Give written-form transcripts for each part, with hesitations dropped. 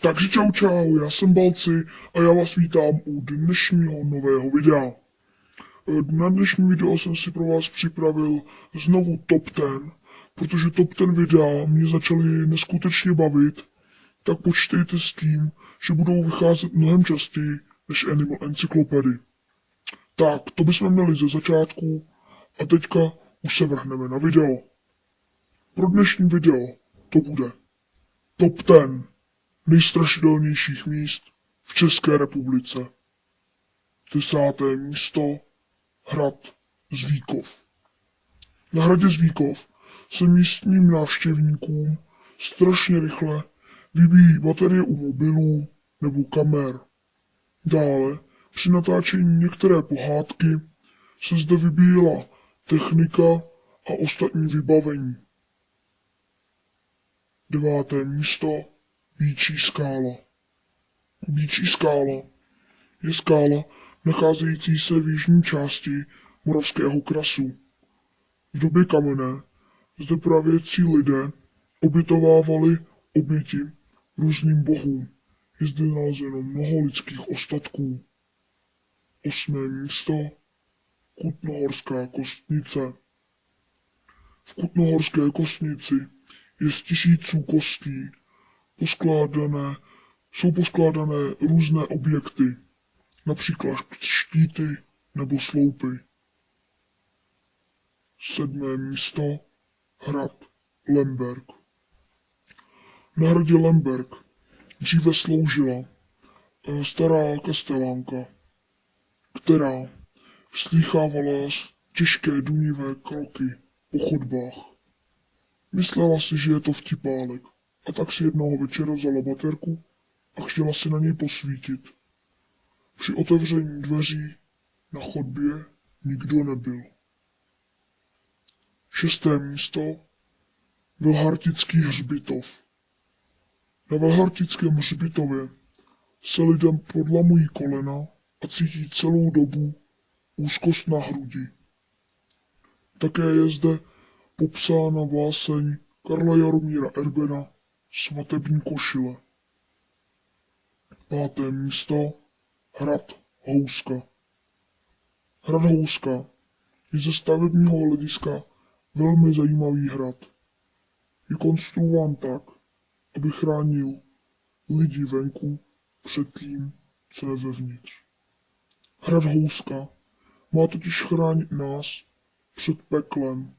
Takže čau, já jsem Balci a já vás vítám u dnešního nového videa. Na dnešní video jsem si pro vás připravil znovu top 10, protože top 10 videa mě začaly neskutečně bavit, tak počítejte s tím, že budou vycházet mnohem častěji než Animal Encyclopedy. Tak, to bychom měli ze začátku a teďka už se vrhneme na video. Pro dnešní video to bude top 10 nejstrašidelnějších míst v České republice. 10. místo hrad Zvíkov. Na hradě Zvíkov se místním návštěvníkům strašně rychle vybíjí baterie u mobilů nebo kamer. Dále při natáčení některé pohádky se zde vybíjela technika a ostatní vybavení. 9. místo Býčí skála. Býčí skála je skála nacházející se v jižní části Moravského krasu. V době kamenné zde pravěcí lidé obětovávali oběti různým bohům. Je zde nalezeno mnoho lidských ostatků. 8. místo Kutnohorská kostnice. V Kutnohorské kostnici je z tisíců kostí jsou poskládané různé objekty, například štíty nebo sloupy. 7. místo hrad Lemberg. Na hradě Lemberg dříve sloužila stará kastelánka, která slýchávala těžké dunivé kroky po chodbách. Myslela si, že je to vtipálek, a tak si jednoho večera vzala baterku a chtěla si na něj posvítit. Při otevření dveří na chodbě nikdo nebyl. 6. místo Velhartický hřbitov. Na Velhartickém hřbitově se lidem podlamují kolena a cítí celou dobu úzkost na hrudi. Také je zde popsána báseň Karla Jaromíra Erbena Svatební košile. 5. místo hrad Houska. Hrad Houska je ze stavebního hlediska velmi zajímavý hrad. Je konstruován tak, aby chránil lidi venku před tím, co je vevnitř. Hrad Houska má totiž chránit nás před peklem,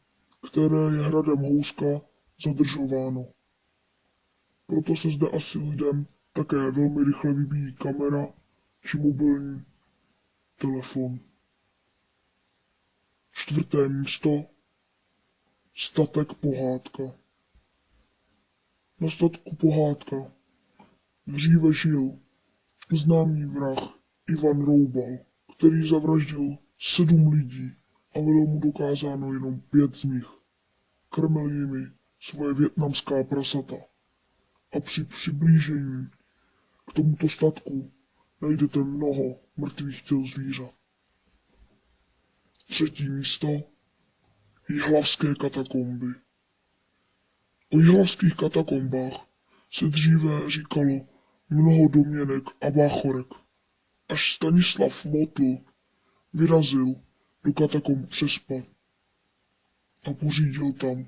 které je hradem Houska zadržováno. Proto se zde asi lidem také velmi rychle vybíjí kamera či mobilní telefon. 4. místo Statek Pohádka. Na statku Pohádka dříve žil známý vrah Ivan Roubal, který zavraždil 7 lidí a bylo mu dokázáno jenom 5 z nich. Krmil jimi svoje vietnamská prasata. A při přiblížení k tomuto statku najdete mnoho mrtvých těl zvířat. 3. místo Jihlavské katakomby. O jihlavských katakombách se dříve říkalo mnoho domněnek a báchorek, až Stanislav Motl vyrazil do katakomb přespat a pořídil tam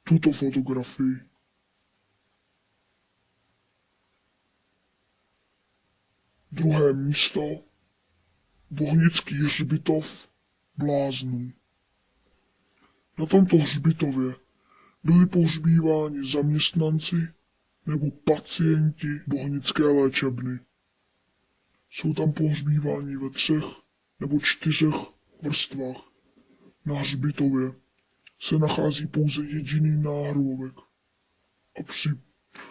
tuto fotografii. 2. místo Bohnický hřbitov bláznů. Na tomto hřbitově byli pohřbíváni zaměstnanci nebo pacienti Bohnické léčebny. Jsou tam pohřbíváni ve 3 nebo 4 vrstvách. Na hřbitově se nachází pouze jediný náhrobek a při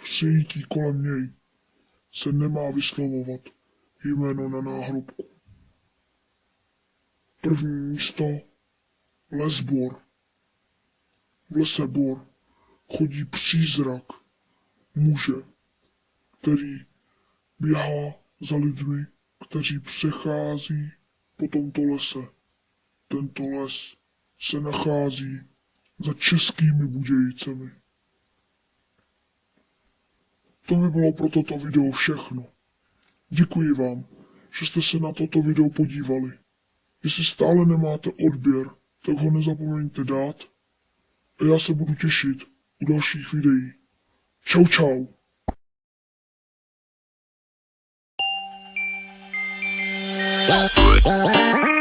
přejítí kolem něj se nemá vyslovovat jméno na náhrobku. 1. místo Lesbor. V lese Bor chodí přízrak muže, který běhá za lidmi, kteří přechází po tomto lese. Tento les se nachází za Českými Budějicemi. To by bylo pro toto video všechno. Děkuji vám, že jste se na toto video podívali. Jestli stále nemáte odběr, tak ho nezapomeňte dát a já se budu těšit u dalších videí. Čau čau. Yeah.